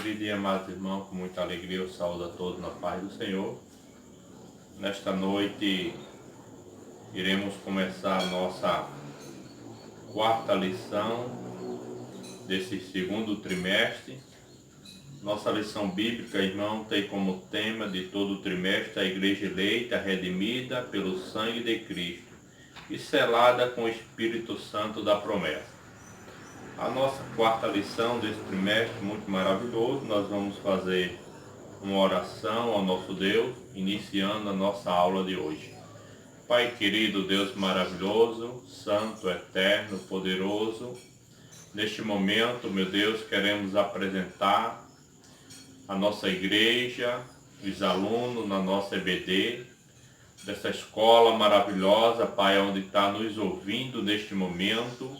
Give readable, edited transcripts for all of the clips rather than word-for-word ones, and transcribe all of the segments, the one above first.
Queridos e amados irmãos, com muita alegria eu saúdo a todos na paz do Senhor. Nesta noite iremos começar a nossa quarta lição desse segundo trimestre. Nossa lição bíblica, irmão, tem como tema de todo o trimestre a Igreja eleita, redimida pelo sangue de Cristo e selada com o Espírito Santo da promessa. A nossa quarta lição desse trimestre, muito maravilhoso, nós vamos fazer uma oração ao nosso Deus, iniciando a nossa aula de hoje. Pai querido, Deus maravilhoso, santo, eterno, poderoso, neste momento, meu Deus, queremos apresentar a nossa igreja, os alunos na nossa EBD, dessa escola maravilhosa, Pai, onde está nos ouvindo neste momento.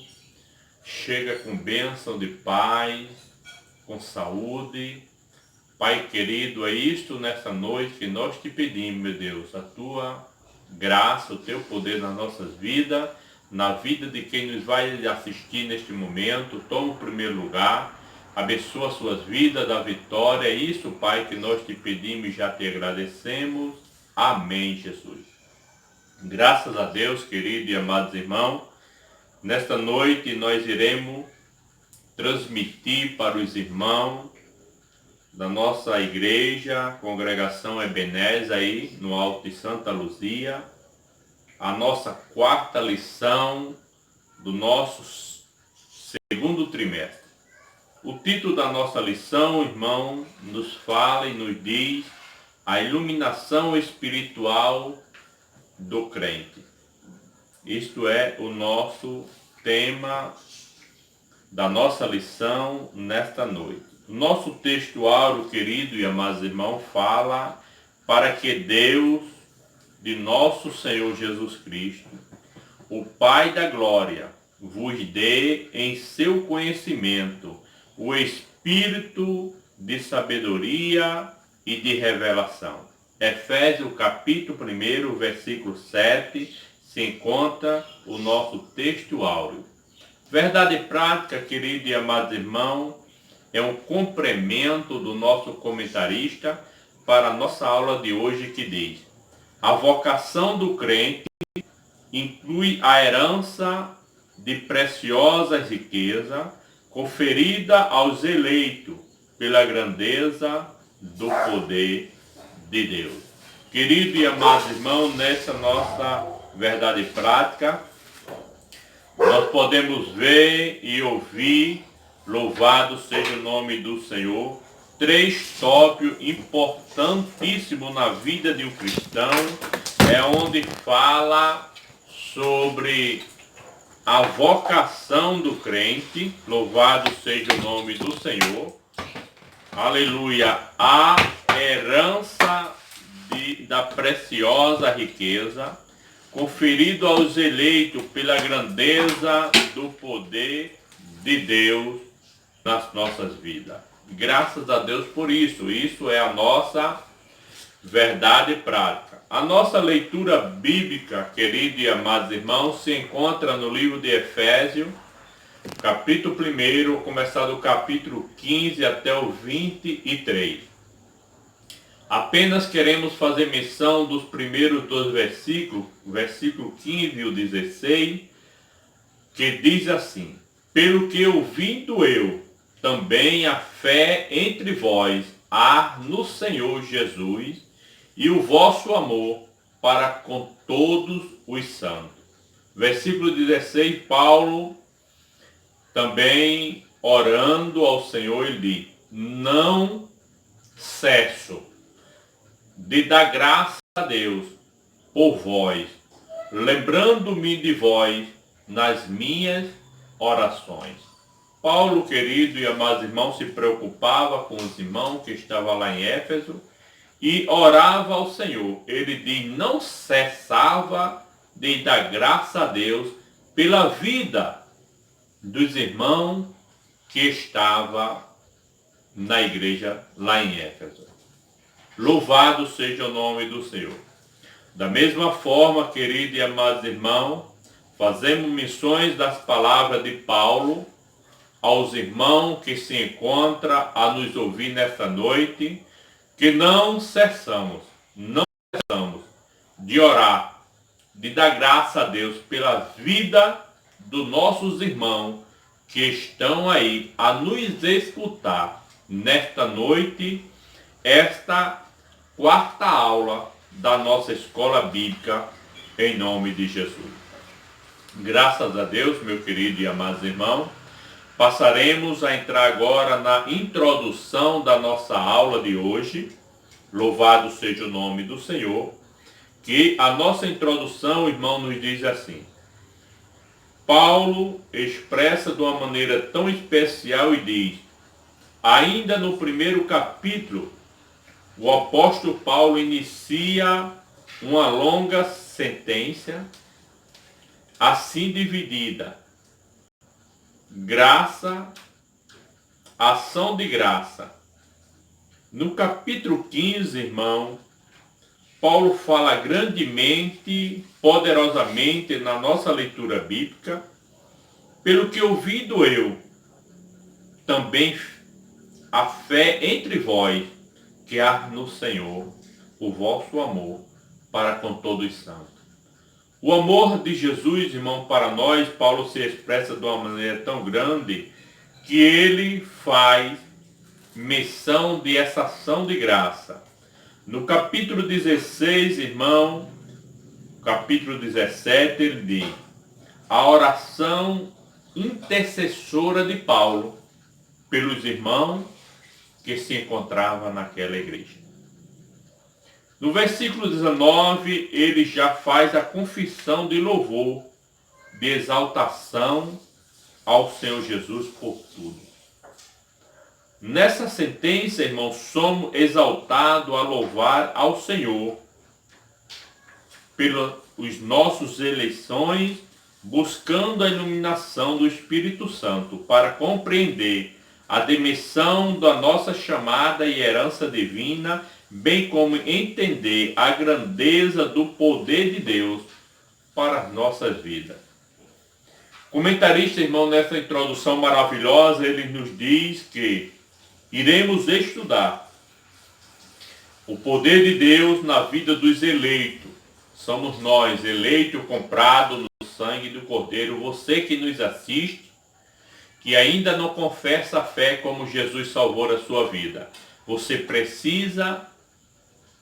Chega com bênção de paz, com saúde. Pai querido, é isto nessa noite que nós te pedimos, meu Deus, a tua graça, o teu poder nas nossas vidas, na vida de quem nos vai assistir neste momento. Toma o primeiro lugar, abençoa suas vidas, dá vitória. É isso, Pai, que nós te pedimos e já te agradecemos. Amém, Jesus. Graças a Deus, querido e amados irmãos. Nesta noite nós iremos transmitir para os irmãos da nossa igreja, congregação Ebenezer aí no Alto de Santa Luzia, a nossa quarta lição do nosso segundo trimestre. O título da nossa lição, irmão, nos fala e nos diz a iluminação espiritual do crente. Isto é o nosso tema da nossa lição nesta noite. O nosso texto áureo, querido e amados irmãos, fala para que Deus de nosso Senhor Jesus Cristo, o Pai da glória, vos dê em seu conhecimento o espírito de sabedoria e de revelação. Efésios capítulo 1, versículo 7, se encontra o nosso texto áureo. Verdade prática, querido e amado irmão, é um complemento do nosso comentarista para a nossa aula de hoje que diz: a vocação do crente inclui a herança de preciosas riquezas conferida aos eleitos pela grandeza do poder de Deus. Querido e amado irmão, nessa nossa verdade prática, nós podemos ver e ouvir, louvado seja o nome do Senhor, três tópicos importantíssimos na vida de um cristão, é onde fala sobre a vocação do crente, louvado seja o nome do Senhor, aleluia, a herança da preciosa riqueza, conferido aos eleitos pela grandeza do poder de Deus nas nossas vidas. Graças a Deus por isso. Isso é a nossa verdade prática. A nossa leitura bíblica, queridos e amados irmãos, se encontra no livro de Efésios, capítulo 1, começar do capítulo 15 até o 23. Apenas queremos fazer menção dos primeiros dois versículos, o versículo 15 e o 16, que diz assim: pelo que ouvindo eu, também a fé entre vós há no Senhor Jesus e o vosso amor para com todos os santos. Versículo 16, Paulo também orando ao Senhor, ele diz: não cesso de dar graça a Deus por vós, lembrando-me de vós nas minhas orações. Paulo, querido e amados irmãos, se preocupava com os irmãos que estavam lá em Éfeso e orava ao Senhor. Ele diz, não cessava de dar graça a Deus pela vida dos irmãos que estavam na igreja lá em Éfeso. Louvado seja o nome do Senhor. Da mesma forma, queridos e amados irmãos, fazemos menções das palavras de Paulo aos irmãos que se encontram a nos ouvir nesta noite, que não cessamos de orar, de dar graça a Deus pela vida dos nossos irmãos que estão aí a nos escutar nesta noite, esta quarta aula da nossa escola bíblica, em nome de Jesus. Graças a Deus, meu querido e amados irmãos, passaremos a entrar agora na introdução da nossa aula de hoje. Louvado seja o nome do Senhor, que a nossa introdução, irmão, nos diz assim: Paulo expressa de uma maneira tão especial e diz, ainda no primeiro capítulo, o apóstolo Paulo inicia uma longa sentença, assim dividida: graça, ação de graça. No capítulo 15, irmão, Paulo fala grandemente, poderosamente na nossa leitura bíblica, pelo que ouvindo eu, também a fé entre vós, que há no Senhor, o vosso amor para com todos os santos. O amor de Jesus, irmão, para nós, Paulo se expressa de uma maneira tão grande que ele faz menção de essa ação de graça. No capítulo 16, irmão, capítulo 17, ele diz, a oração intercessora de Paulo pelos irmãos que se encontravam naquela igreja. No versículo 19, ele já faz a confissão de louvor, de exaltação ao Senhor Jesus por tudo. Nessa sentença, irmãos, somos exaltados a louvar ao Senhor pelas nossas eleições, buscando a iluminação do Espírito Santo para compreender a dimensão da nossa chamada e herança divina, bem como entender a grandeza do poder de Deus para as nossas vidas. Comentarista, irmão, nessa introdução maravilhosa, ele nos diz que iremos estudar o poder de Deus na vida dos eleitos. Somos nós, eleitos, comprados no sangue do Cordeiro. Você que nos assiste, que ainda não confessa a fé como Jesus salvou a sua vida. Você precisa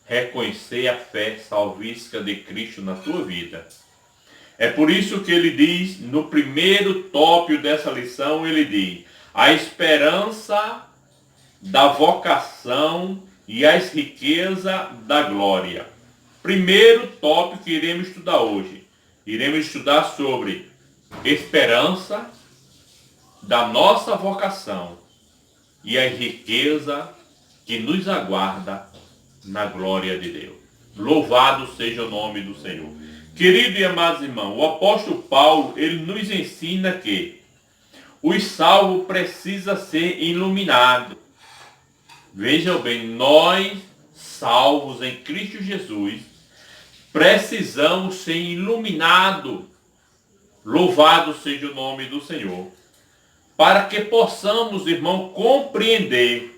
reconhecer a fé salvífica de Cristo na sua vida. É por isso que ele diz, no primeiro tópico dessa lição, ele diz, a esperança da vocação e as riquezas da glória. Primeiro tópico que iremos estudar hoje. Iremos estudar sobre esperança da nossa vocação e a riqueza que nos aguarda na glória de Deus. Louvado seja o nome do Senhor. Querido e amados irmãos, o apóstolo Paulo, ele nos ensina que os salvos precisam ser iluminados. Vejam bem, nós, salvos em Cristo Jesus, precisamos ser iluminados. Louvado seja o nome do Senhor. Para que possamos, irmão, compreender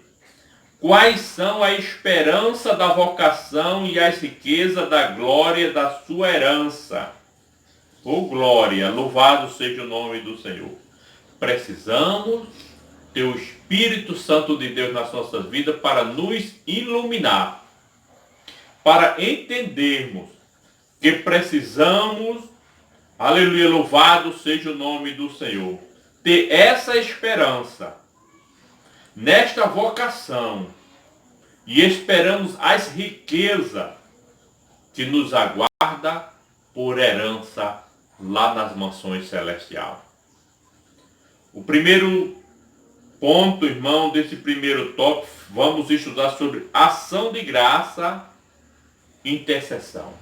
quais são a esperança da vocação e as riquezas da glória da sua herança. Oh glória, louvado seja o nome do Senhor. Precisamos ter o Espírito Santo de Deus nas nossas vidas para nos iluminar, para entendermos que precisamos, aleluia, louvado seja o nome do Senhor, ter essa esperança nesta vocação e esperamos as riquezas que nos aguarda por herança lá nas mansões celestiais. O primeiro ponto, irmão, desse primeiro tópico, vamos estudar sobre ação de graça e intercessão.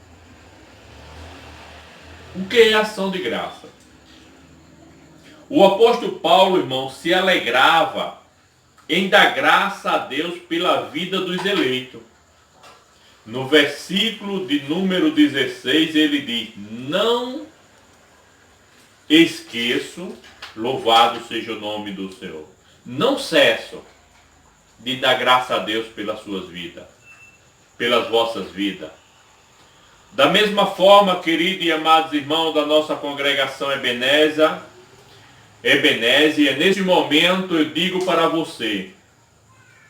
O que é ação de graça? O apóstolo Paulo, irmão, se alegrava em dar graça a Deus pela vida dos eleitos. No versículo de número 16, ele diz, não esqueço Louvado seja o nome do Senhor. Não cesso de dar graça a Deus pelas suas vidas, pelas vossas vidas. Da mesma forma, queridos e amados irmãos da nossa congregação Ebenezer, nesse momento eu digo para você,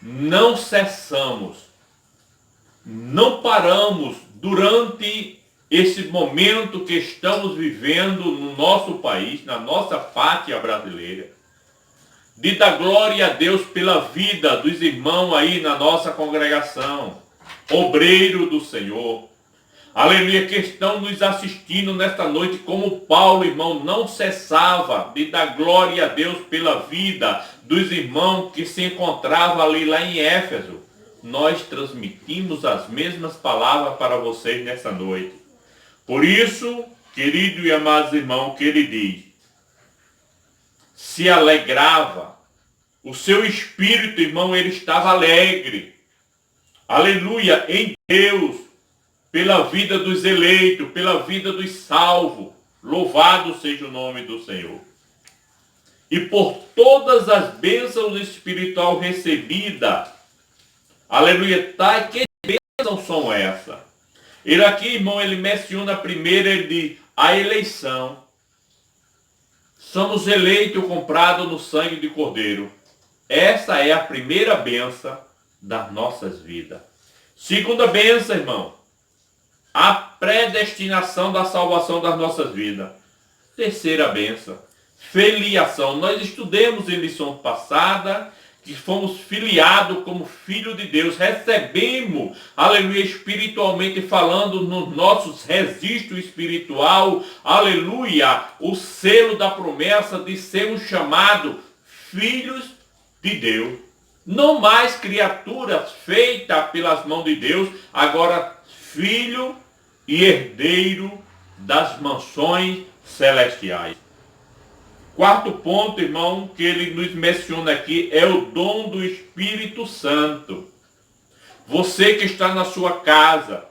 não cessamos, não paramos durante esse momento que estamos vivendo no nosso país, na nossa pátria brasileira, de dar glória a Deus pela vida dos irmãos aí na nossa congregação, obreiro do Senhor. Aleluia, que estão nos assistindo nesta noite, como Paulo, irmão, não cessava de dar glória a Deus pela vida dos irmãos que se encontravam ali lá em Éfeso. Nós transmitimos as mesmas palavras para vocês nessa noite. Por isso, querido e amados irmãos, que ele diz, se alegrava, o seu espírito, irmão, ele estava alegre. Aleluia, em Deus, pela vida dos eleitos, pela vida dos salvos. Louvado seja o nome do Senhor. E por todas as bênçãos espirituais recebidas. Aleluia, tá? Que bênçãos são essas? Ele aqui, irmão, ele menciona primeiro, ele diz, a eleição. Somos eleitos, comprados no sangue de Cordeiro. Essa é a primeira bênção das nossas vidas. Segunda bênção, irmão, a predestinação da salvação das nossas vidas. Terceira bênção, filiação. Nós estudamos em lição passada que fomos filiados como filho de Deus. Recebemos, aleluia, espiritualmente falando, nos nossos registros espiritual, aleluia, o selo da promessa de sermos chamados filhos de Deus. Não mais criaturas feitas pelas mãos de Deus, agora filho e herdeiro das mansões celestiais. Quarto ponto, irmão, que ele nos menciona aqui é o dom do Espírito Santo. Você que está na sua casa,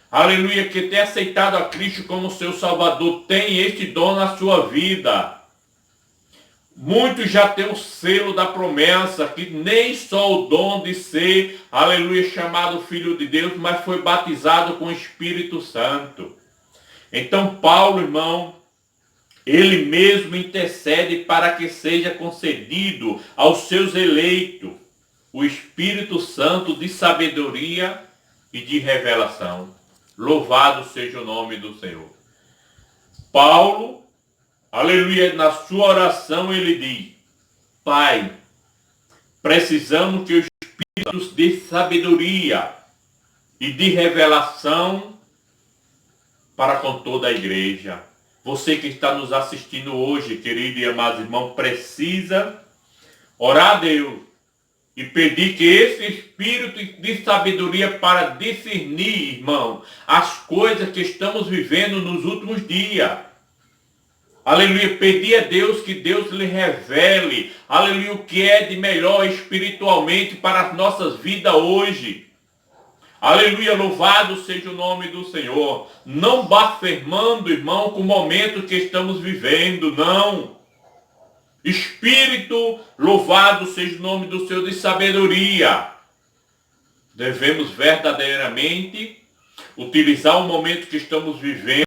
aleluia, que tem aceitado a Cristo como seu Salvador, tem este dom na sua vida. Muitos já têm o selo da promessa, que nem só o dom de ser, aleluia, chamado Filho de Deus, mas foi batizado com o Espírito Santo. Então Paulo, irmão, ele mesmo intercede para que seja concedido aos seus eleitos o Espírito Santo de sabedoria e de revelação. Louvado seja o nome do Senhor. Paulo, aleluia, na sua oração ele diz, Pai, precisamos que o Espírito de sabedoria e de revelação para com toda a igreja. Você que está nos assistindo hoje, querido e amado irmão, precisa orar a Deus e pedir que esse espírito de sabedoria para discernir, irmão, as coisas que estamos vivendo nos últimos dias. Aleluia, pedir a Deus que Deus lhe revele, aleluia, o que é de melhor espiritualmente para as nossas vidas hoje. Aleluia, louvado seja o nome do Senhor. Não blasfemando, irmão, com o momento que estamos vivendo, não. Espírito, louvado seja o nome do Senhor de sabedoria. Devemos verdadeiramente utilizar o momento que estamos vivendo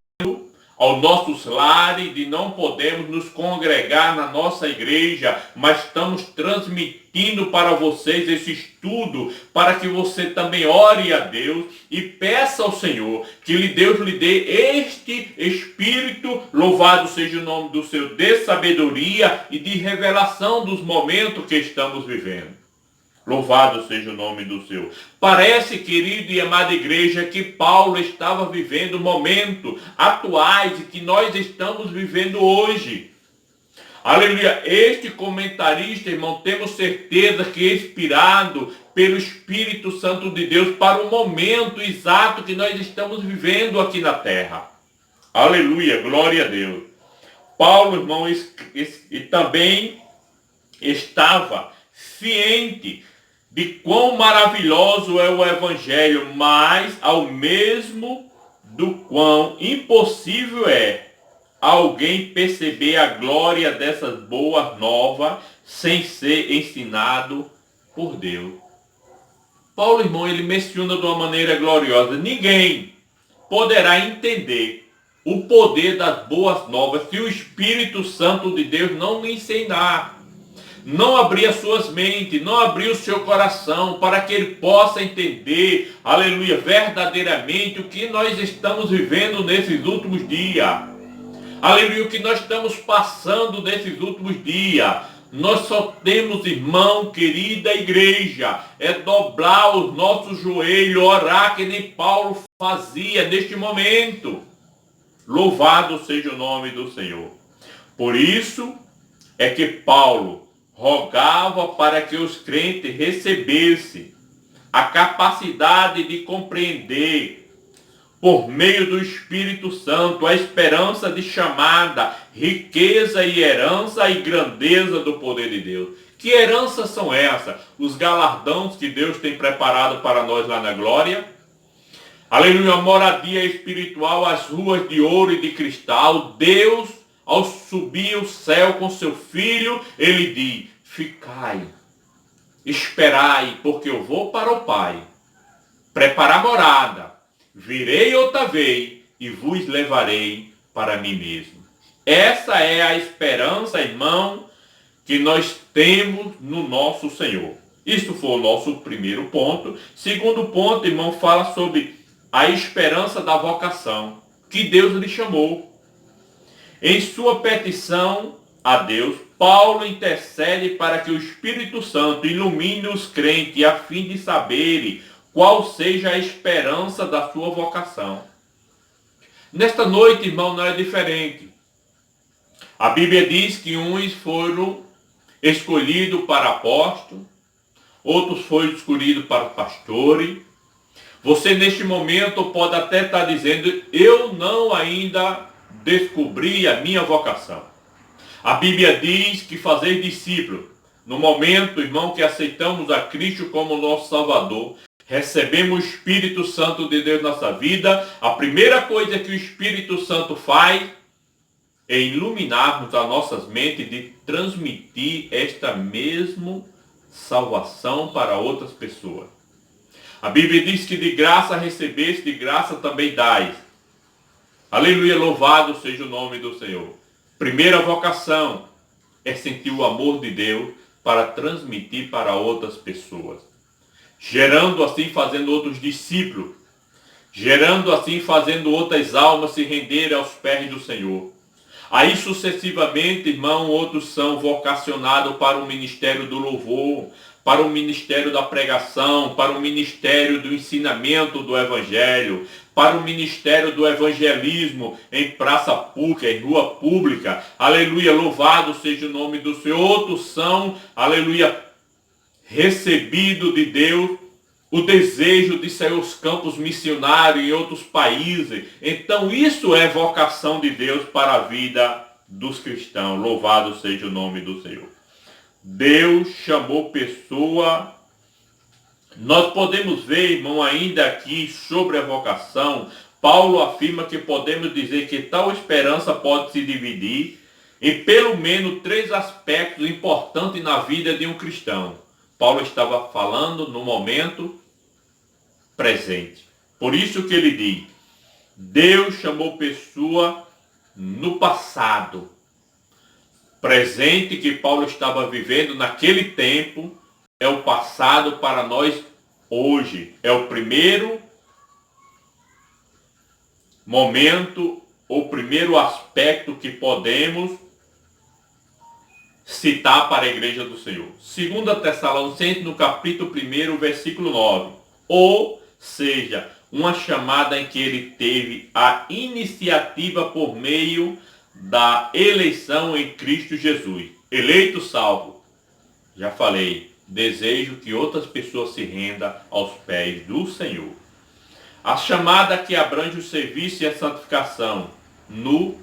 aos nossos lares, de não podermos nos congregar na nossa igreja, mas estamos transmitindo para vocês esse estudo, para que você também ore a Deus e peça ao Senhor que Deus lhe dê este Espírito, louvado seja o nome do Senhor, de sabedoria e de revelação dos momentos que estamos vivendo. Louvado seja o nome do Senhor. Parece, querido e amada igreja, que Paulo estava vivendo momentos atuais e que nós estamos vivendo hoje. Aleluia. Este comentarista, irmão, temos certeza que é inspirado pelo Espírito Santo de Deus para o momento exato que nós estamos vivendo aqui na terra. Aleluia. Glória a Deus. Paulo, irmão, e também estava ciente de quão maravilhoso é o Evangelho, mas ao mesmo do quão impossível é alguém perceber a glória dessas boas novas sem ser ensinado por Deus. Paulo, irmão, ele menciona de uma maneira gloriosa: ninguém poderá entender o poder das boas novas se o Espírito Santo de Deus não lhe ensinar, não abrir as suas mentes, não abrir o seu coração para que ele possa entender, aleluia, verdadeiramente o que nós estamos vivendo nesses últimos dias. Aleluia, o que nós estamos passando nesses últimos dias. Nós só temos, irmão, querida igreja, é dobrar os nossos joelhos, orar que nem Paulo fazia neste momento. Louvado seja o nome do Senhor. Por isso é que Paulo rogava para que os crentes recebessem a capacidade de compreender, por meio do Espírito Santo, a esperança de chamada, riqueza e herança e grandeza do poder de Deus. Que heranças são essas? Os galardões que Deus tem preparado para nós lá na glória. Aleluia, a moradia espiritual, as ruas de ouro e de cristal. Deus, ao subir o céu com seu Filho, ele diz: ficai, esperai, porque eu vou para o Pai, preparar morada. Virei outra vez e vos levarei para mim mesmo. Essa é a esperança, irmão, que nós temos no nosso Senhor. Isso foi o nosso primeiro ponto. Segundo ponto, irmão, fala sobre a esperança da vocação que Deus lhe chamou. Em sua petição a Deus, Paulo intercede para que o Espírito Santo ilumine os crentes a fim de saberem qual seja a esperança da sua vocação. Nesta noite, irmão, não é diferente. A Bíblia diz que uns foram escolhidos para apóstolos, outros foram escolhidos para pastores. Você, neste momento, pode até estar dizendo: eu não ainda descobri a minha vocação. A Bíblia diz que fazer discípulo, no momento, irmão, que aceitamos a Cristo como nosso Salvador, recebemos o Espírito Santo de Deus na nossa vida, a primeira coisa que o Espírito Santo faz é iluminarmos as nossas mentes de transmitir esta mesma salvação para outras pessoas. A Bíblia diz que de graça recebeste, de graça também dais. Aleluia, louvado seja o nome do Senhor. Primeira vocação é sentir o amor de Deus para transmitir para outras pessoas. Gerando assim, fazendo outros discípulos. Gerando assim, fazendo outras almas se renderem aos pés do Senhor. Aí sucessivamente, irmão, outros são vocacionados para o ministério do louvor, para o ministério da pregação, para o ministério do ensinamento do Evangelho, para o ministério do evangelismo em praça pública, em rua pública. Aleluia, louvado seja o nome do Senhor. Outros são, aleluia, recebido de Deus o desejo de sair aos campos missionários em outros países. Então isso é vocação de Deus para a vida dos cristãos. Louvado seja o nome do Senhor. Deus chamou pessoa. Nós podemos ver, irmão, ainda aqui sobre a vocação, Paulo afirma que podemos dizer que tal esperança pode se dividir em pelo menos 3 aspectos importantes na vida de um cristão. Paulo estava falando no momento presente. Por isso que ele diz: Deus chamou pessoa no passado. Presente que Paulo estava vivendo naquele tempo é o passado para nós hoje. É o primeiro momento, o primeiro aspecto que podemos citar para a igreja do Senhor. 2 Tessalonicenses, no capítulo 1, versículo 9. Ou seja, uma chamada em que ele teve a iniciativa por meio da eleição em Cristo Jesus. Eleito, salvo. Já falei, desejo que outras pessoas se rendam aos pés do Senhor. A chamada que abrange o serviço e a santificação no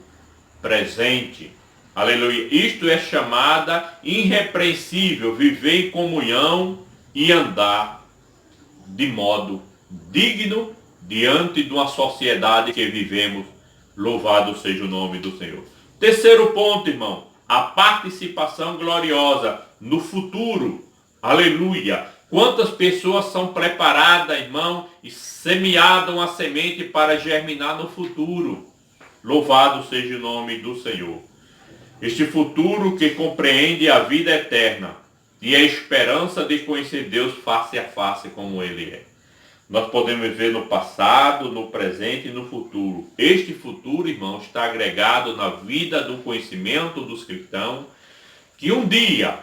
presente. Aleluia. Isto é chamada irrepreensível, viver em comunhão e andar de modo digno diante de uma sociedade que vivemos Louvado seja o nome do Senhor. Terceiro ponto, irmão, a participação gloriosa no futuro. Aleluia. Quantas pessoas são preparadas, irmão, e semeadas a semente para germinar no futuro. Louvado seja o nome do Senhor. Este futuro que compreende a vida eterna e a esperança de conhecer Deus face a face como Ele é. Nós podemos ver no passado, no presente e no futuro. Este futuro, irmão, está agregado na vida do conhecimento dos cristãos, que um dia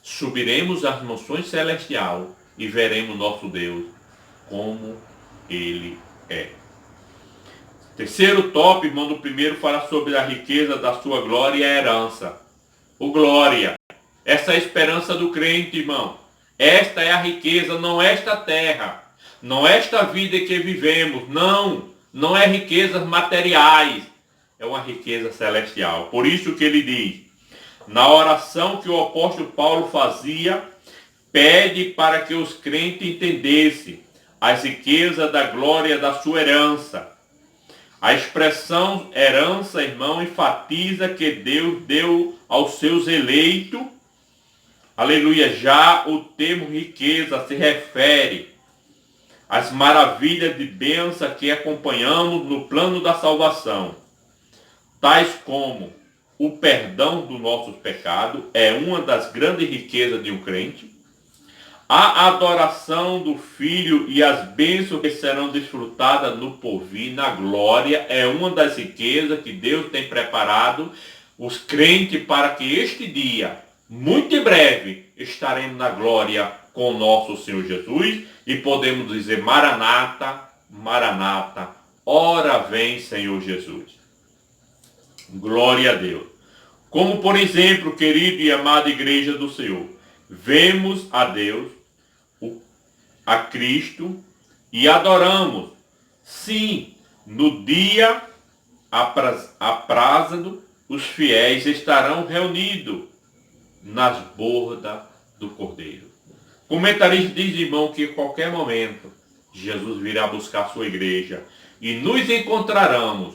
subiremos às mansões celestiais e veremos nosso Deus como Ele é. Terceiro tópico, irmão, do primeiro fala sobre a riqueza da sua glória e a herança. O glória. Essa é a esperança do crente, irmão. Esta é a riqueza, não esta terra. Não é esta vida que vivemos, não é riquezas materiais, é uma riqueza celestial. Por isso que ele diz, na oração que o apóstolo Paulo fazia, pede para que os crentes entendessem as riquezas da glória da sua herança. A expressão herança, irmão, enfatiza que Deus deu aos seus eleitos, aleluia, já o termo riqueza se refere as maravilhas de bênção que acompanhamos no plano da salvação, tais como o perdão dos nossos pecados, é uma das grandes riquezas de um crente, a adoração do Filho e as bênçãos que serão desfrutadas no porvir, na glória, é uma das riquezas que Deus tem preparado os crentes para que este dia, muito em breve, estaremos na glória com o nosso Senhor Jesus e podemos dizer Maranata, Maranata, ora vem Senhor Jesus. Glória a Deus. Como por exemplo, querido e amada igreja do Senhor, vemos a Deus, a Cristo e adoramos. Sim, no dia aprazado, os fiéis estarão reunidos nas bordas do Cordeiro. O comentarista diz, irmão, que em qualquer momento Jesus virá buscar sua igreja e nos encontraremos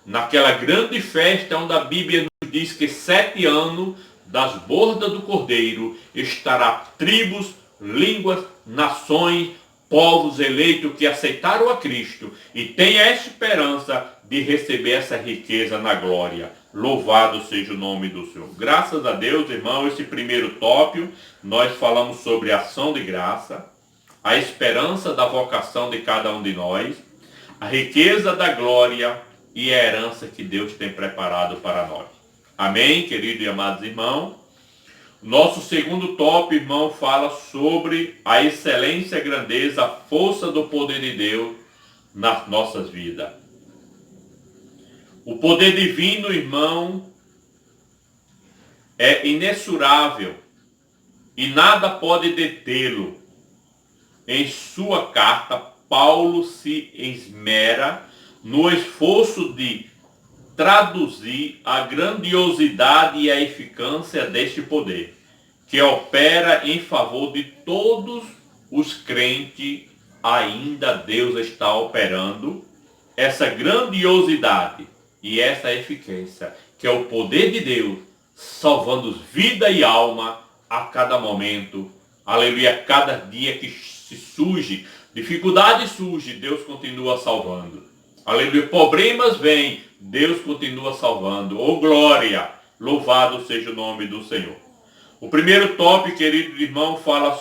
naquela grande festa onde a Bíblia nos diz que 7 anos das bordas do Cordeiro estará tribos, línguas, nações, povos eleitos que aceitaram a Cristo e têm a esperança de receber essa riqueza na glória. Louvado seja o nome do Senhor. Graças a Deus, irmão, esse primeiro tópico, nós falamos sobre a ação de graça, a esperança da vocação de cada um de nós, a riqueza da glória e a herança que Deus tem preparado para nós. Amém, queridos e amados irmãos? Nosso segundo tópico, irmão, fala sobre a excelência, a grandeza, a força do poder de Deus nas nossas vidas. O poder divino, irmão, é inexorável e nada pode detê-lo. Em sua carta, Paulo se esmera no esforço de traduzir a grandiosidade e a eficácia deste poder, que opera em favor de todos os crentes. Ainda Deus está operando essa grandiosidade e essa eficácia, que é o poder de Deus, salvando vida e alma a cada momento. Aleluia, cada dia que se surge, dificuldade surge, Deus continua salvando. Aleluia, problemas vêm, Deus continua salvando. Oh glória, louvado seja o nome do Senhor. O primeiro tópico, querido irmão, fala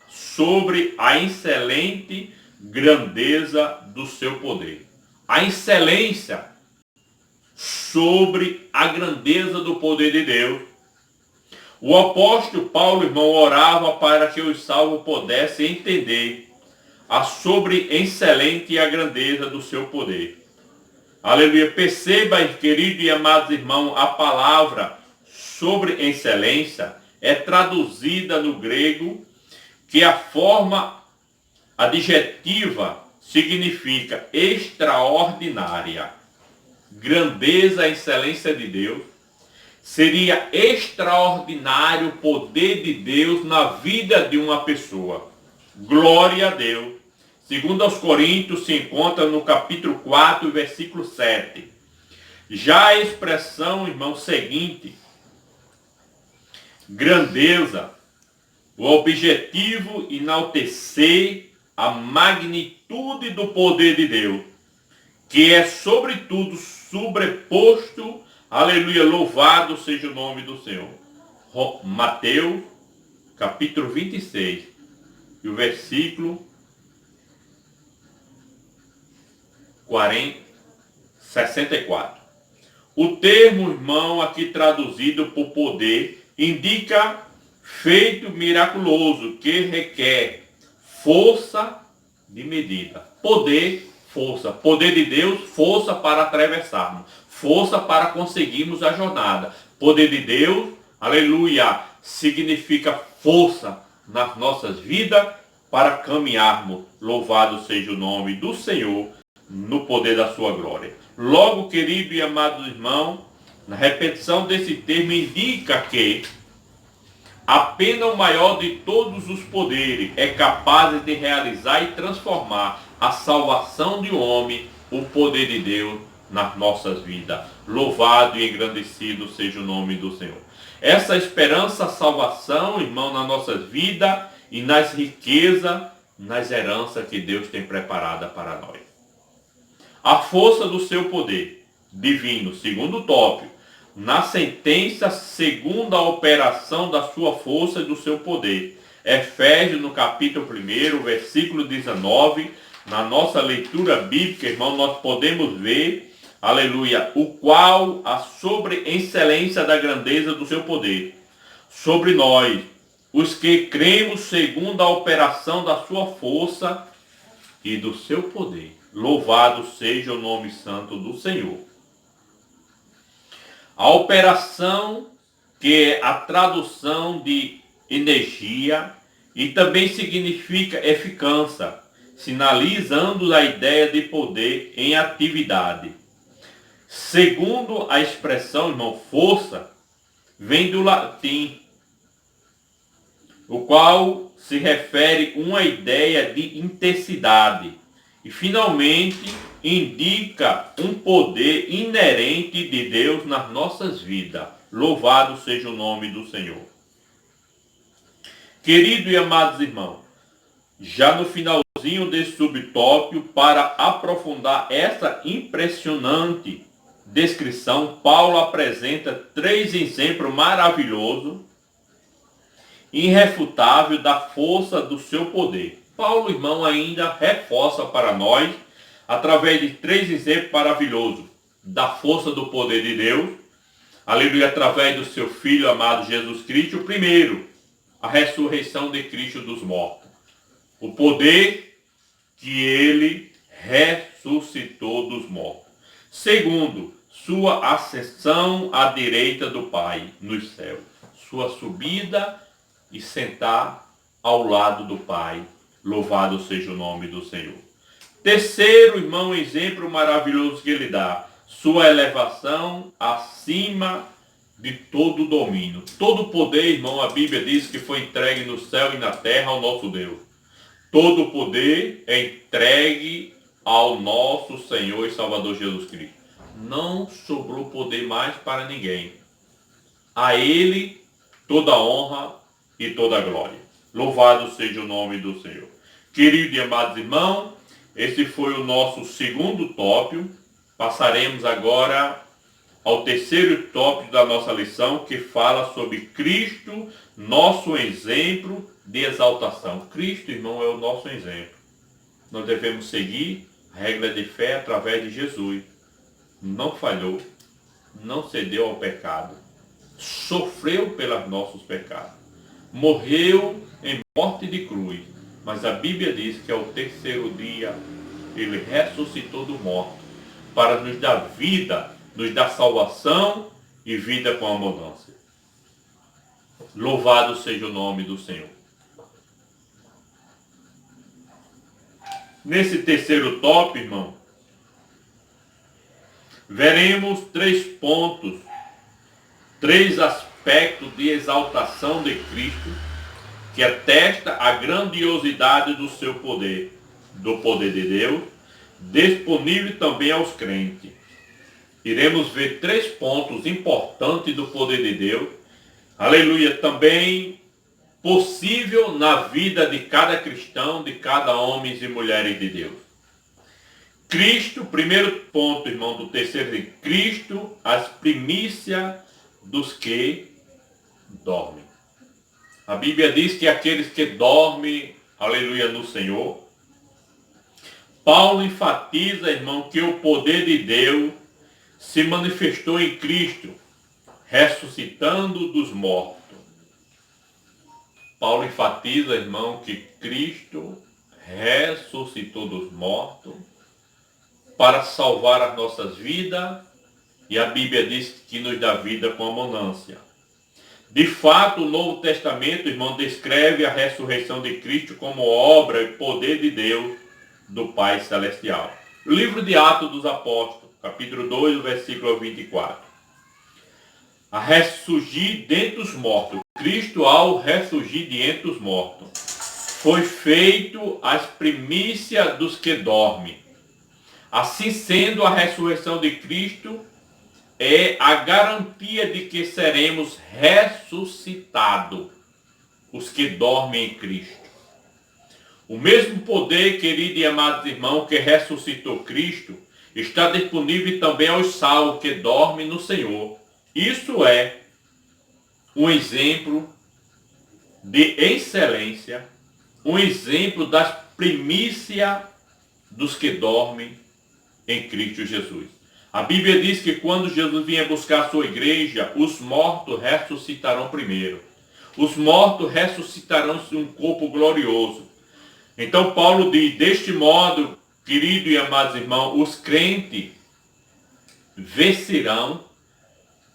sobre a excelente grandeza do seu poder. A excelência sobre a grandeza do poder de Deus. O apóstolo Paulo, irmão, orava para que os salvos pudessem entender a sobre excelente e a grandeza do seu poder. Aleluia. Perceba, querido e amados irmãos, a palavra sobre excelência é traduzida no grego, que a forma adjetiva significa extraordinária. Grandeza, excelência de Deus. Seria extraordinário o poder de Deus na vida de uma pessoa. Glória a Deus. Segundo aos Coríntios se encontra no capítulo 4, versículo 7. Já a expressão, irmão, seguinte, grandeza, o objetivo enaltecer a magnitude do poder de Deus, que é sobretudo sobreposto, aleluia, louvado seja o nome do Senhor. Mateus, capítulo 26, e o versículo 64. O termo, irmão, aqui traduzido por poder, indica feito miraculoso que requer força de medida. Poder, força. Poder de Deus, força para atravessarmos. Força para conseguirmos a jornada. Poder de Deus, aleluia, significa força nas nossas vidas para caminharmos. Louvado seja o nome do Senhor no poder da sua glória. Logo, querido e amado irmão, na repetição desse termo indica que apenas o maior de todos os poderes é capaz de realizar e transformar a salvação de um homem, o poder de Deus nas nossas vidas. Louvado e engrandecido seja o nome do Senhor. Essa esperança, salvação, irmão, nas nossas vidas e nas riquezas, nas heranças que Deus tem preparada para nós. A força do seu poder divino, segundo o tópico, na sentença, segundo a operação da sua força e do seu poder. Efésios, no capítulo 1, versículo 19, na nossa leitura bíblica, irmão, nós podemos ver, aleluia, o qual a sobreexcelência da grandeza do seu poder sobre nós, os que cremos segundo a operação da sua força e do seu poder. Louvado seja o nome santo do Senhor. A operação, que é a tradução de energia, e também significa eficácia, sinalizando a ideia de poder em atividade. Segundo a expressão, irmão, força, vem do latim, o qual se refere a uma ideia de intensidade. E finalmente indica um poder inerente de Deus nas nossas vidas. Louvado seja o nome do Senhor. Querido e amados irmãos, já no finalzinho desse subtópico, para aprofundar essa impressionante descrição, Paulo apresenta 3 exemplos maravilhosos, irrefutável da força do seu poder. Paulo, irmão, ainda reforça para nós, através de 3 exemplos maravilhosos da força do poder de Deus, aleluia, através do seu Filho amado Jesus Cristo. O primeiro, a ressurreição de Cristo dos mortos. O poder que ele ressuscitou dos mortos. Segundo, sua ascensão à direita do Pai nos céus. Sua subida e sentar ao lado do Pai. Louvado seja o nome do Senhor. Terceiro, irmão, exemplo maravilhoso que ele dá. Sua elevação acima de todo domínio. Todo poder, irmão, a Bíblia diz que foi entregue no céu e na terra ao nosso Deus. Todo poder é entregue ao nosso Senhor e Salvador Jesus Cristo. Não sobrou poder mais para ninguém. A Ele toda honra e toda glória. Louvado seja o nome do Senhor. Queridos e amados irmãos, esse foi o nosso segundo tópico. Passaremos agora ao terceiro tópico da nossa lição, que fala sobre Cristo, nosso exemplo de exaltação. Cristo, irmão, é o nosso exemplo. Nós devemos seguir a regra de fé através de Jesus. Não falhou, não cedeu ao pecado, sofreu pelos nossos pecados, morreu em morte de cruz, mas a Bíblia diz que ao terceiro dia ele ressuscitou do morto para nos dar vida, nos dar salvação e vida com abundância. Louvado seja o nome do Senhor. Nesse terceiro tópico, irmão, veremos 3 pontos, 3 aspectos de exaltação de Cristo, que atesta a grandiosidade do seu poder, do poder de Deus, disponível também aos crentes. iremos ver 3 pontos importantes do poder de Deus. Aleluia, também possível na vida de cada cristão, de cada homem e mulheres de Deus. Cristo, primeiro ponto, irmão, do terceiro de Cristo, as primícias dos que dormem. A Bíblia diz que aqueles que dormem, aleluia, no Senhor. Paulo enfatiza, irmão, que o poder de Deus se manifestou em Cristo, ressuscitando dos mortos. Paulo enfatiza, irmão, que Cristo ressuscitou dos mortos para salvar as nossas vidas, e a Bíblia diz que nos dá vida com abundância. De fato, o Novo Testamento, irmão, descreve a ressurreição de Cristo como obra e poder de Deus, do Pai Celestial. Livro de Atos dos Apóstolos, capítulo 2, versículo 24. A ressurgir dentre os mortos. Cristo, ao ressurgir de entre os mortos, foi feito as primícias dos que dormem. Assim sendo, a ressurreição de Cristo é a garantia de que seremos ressuscitados, os que dormem em Cristo. O mesmo poder, querido e amados irmãos, que ressuscitou Cristo, está disponível também aos salvos que dormem no Senhor. Isso é um exemplo de excelência, um exemplo das primícias dos que dormem em Cristo Jesus. A Bíblia diz que quando Jesus vier buscar a sua igreja, os mortos ressuscitarão primeiro. Os mortos ressuscitarão em um corpo glorioso. Então Paulo diz, deste modo, querido e amados irmãos, os crentes vencerão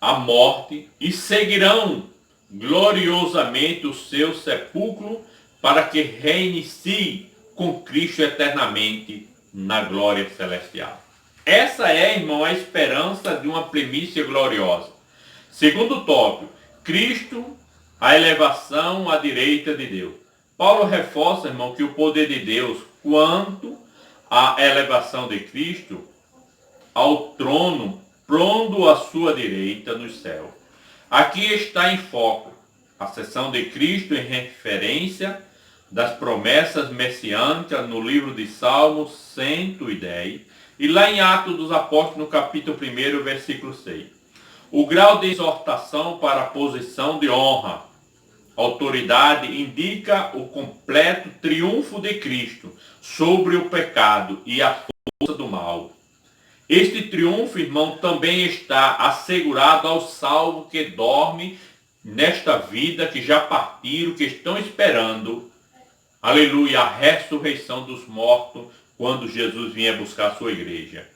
a morte e seguirão gloriosamente o seu sepulcro para que reinicie com Cristo eternamente na glória celestial. Essa é, irmão, a esperança de uma primícia gloriosa. Segundo tópico, Cristo, a elevação à direita de Deus. Paulo reforça, irmão, que o poder de Deus, quanto à elevação de Cristo ao trono, pronto à sua direita no céu. Aqui está em foco a seção de Cristo em referência das promessas messiânicas no livro de Salmos 110 e lá em Atos dos Apóstolos, no capítulo 1, versículo 6. O grau de exortação para a posição de honra, autoridade, indica o completo triunfo de Cristo sobre o pecado e a força do mal. Este triunfo, irmão, também está assegurado aos salvos que dormem nesta vida, que já partiram, que estão esperando, aleluia, a ressurreição dos mortos, quando Jesus vier buscar a sua igreja.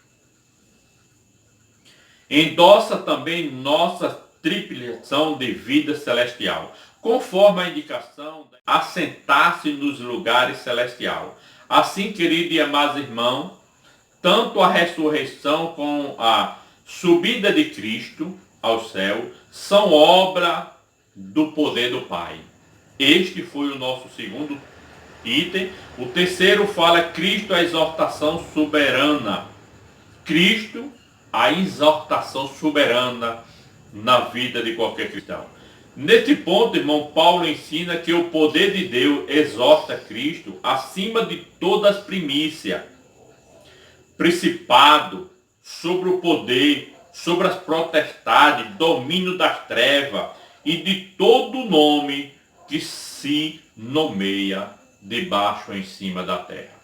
Endossa também nossa triplicação de vida celestial, conforme a indicação, assentar-se nos lugares celestiais. Assim, querido e amados irmãos, tanto a ressurreição como a subida de Cristo ao céu são obra do poder do Pai. Este foi o nosso segundo item. O terceiro fala Cristo, a exortação soberana. Cristo, a exortação soberana na vida de qualquer cristão. Neste ponto, irmão, Paulo ensina que o poder de Deus exorta Cristo acima de todas as primícias, principado, sobre o poder, sobre as potestades, domínio das trevas e de todo nome que se nomeia debaixo ou em cima da terra.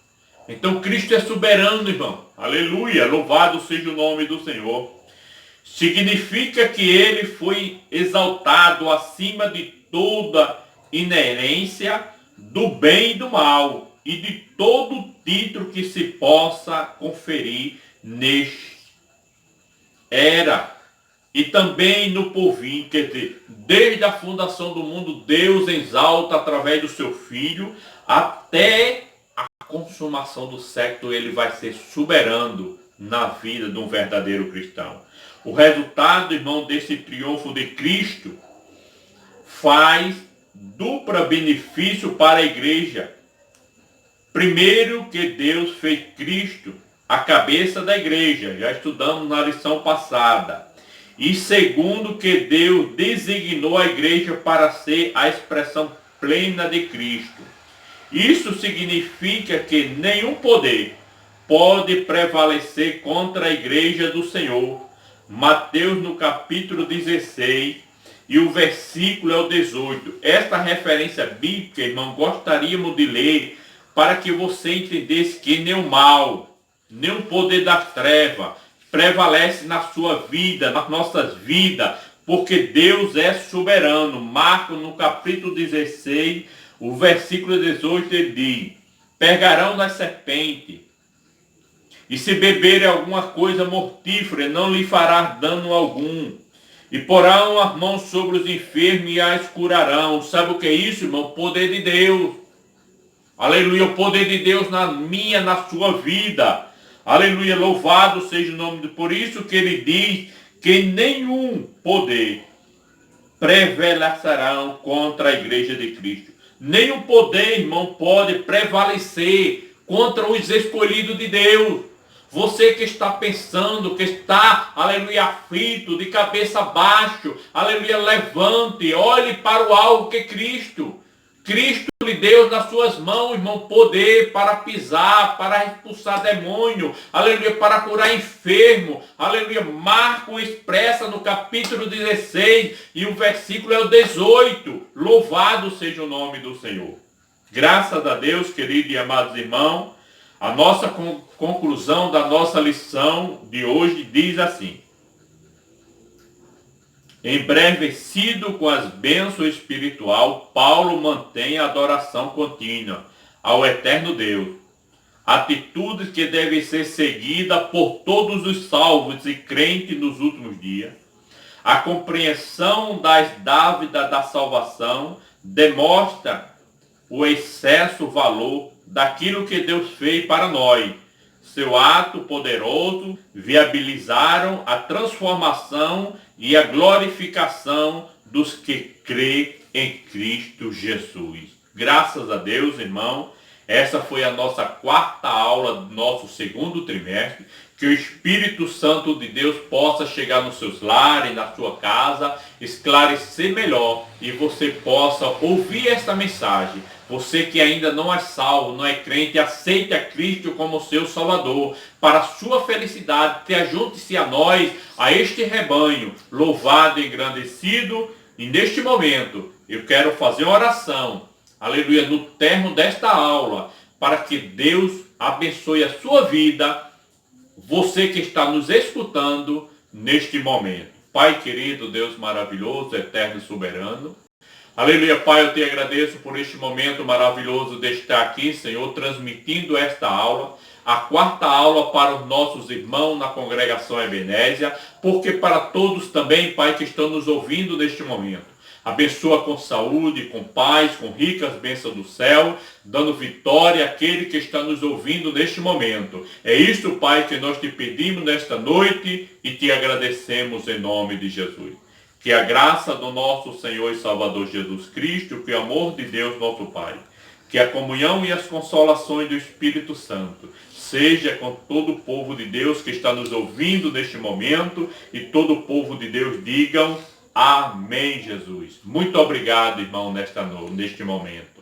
Então Cristo é soberano, irmão. Aleluia, louvado seja o nome do Senhor. Significa que ele foi exaltado acima de toda inerência do bem e do mal e de todo título que se possa conferir neste era e também no porvir, quer dizer, desde a fundação do mundo, Deus exalta através do seu Filho até a consumação do século, ele vai ser soberano na vida de um verdadeiro cristão. O resultado, irmão, desse triunfo de Cristo faz duplo benefício para a igreja. Primeiro, que Deus fez Cristo a cabeça da igreja, já estudamos na lição passada. E segundo, que Deus designou a igreja para ser a expressão plena de Cristo. Isso significa que nenhum poder pode prevalecer contra a igreja do Senhor. Mateus no capítulo 16 e o versículo é o 18. Esta referência bíblica, irmão, gostaríamos de ler para que você entendesse que nem o mal, nem o poder das trevas prevalece na sua vida, nas nossas vidas, porque Deus é soberano. Marcos no capítulo 16, o versículo 18, ele diz: pegarão das serpentes, e se beberem alguma coisa mortífera, não lhe fará dano algum. E porão as mãos sobre os enfermos e as curarão. Sabe o que é isso, irmão? O poder de Deus. Aleluia, o poder de Deus na minha, na sua vida. Aleluia, louvado seja o nome de... Por isso que ele diz que nenhum poder prevalecerá contra a igreja de Cristo. Nenhum poder, irmão, pode prevalecer contra os escolhidos de Deus. Você que está pensando, que está, aleluia, aflito, de cabeça abaixo, aleluia, levante, olhe para o alvo que é Cristo. Cristo lhe deu nas suas mãos, irmão, poder para pisar, para expulsar demônio, aleluia, para curar enfermo, aleluia. Marcos expressa no capítulo 16 e o versículo é o 18. Louvado seja o nome do Senhor. Graças a Deus, queridos e amados irmãos, a nossa conclusão da nossa lição de hoje diz assim: embrevecido com as bênçãos espiritual, Paulo mantém a adoração contínua ao eterno Deus. Atitudes que devem ser seguidas por todos os salvos e crentes nos últimos dias. A compreensão das dávidas da salvação demonstra o excesso valor daquilo que Deus fez para nós. Seu ato poderoso viabilizaram a transformação e a glorificação dos que crêem em Cristo Jesus. Graças a Deus, irmão, essa foi a nossa quarta aula do nosso segundo trimestre. Que o Espírito Santo de Deus possa chegar nos seus lares, na sua casa, esclarecer melhor e você possa ouvir esta mensagem. Você que ainda não é salvo, não é crente, aceite a Cristo como seu Salvador. Para a sua felicidade, te ajunte-se a nós, a este rebanho, louvado e engrandecido. E neste momento, eu quero fazer uma oração, aleluia, no termo desta aula, para que Deus abençoe a sua vida, você que está nos escutando neste momento. Pai querido, Deus maravilhoso, eterno e soberano. Aleluia, Pai, eu te agradeço por este momento maravilhoso de estar aqui, Senhor, transmitindo esta aula, a quarta aula para os nossos irmãos na congregação Ebenésia, porque para todos também, Pai, que estão nos ouvindo neste momento. Abençoa com saúde, com paz, com ricas bênçãos do céu, dando vitória àquele que está nos ouvindo neste momento. É isso, Pai, que nós te pedimos nesta noite e te agradecemos em nome de Jesus. Que a graça do nosso Senhor e Salvador Jesus Cristo, que o amor de Deus nosso Pai, que a comunhão e as consolações do Espírito Santo seja com todo o povo de Deus que está nos ouvindo neste momento e todo o povo de Deus digam amém, Jesus. Muito obrigado, irmão, neste momento.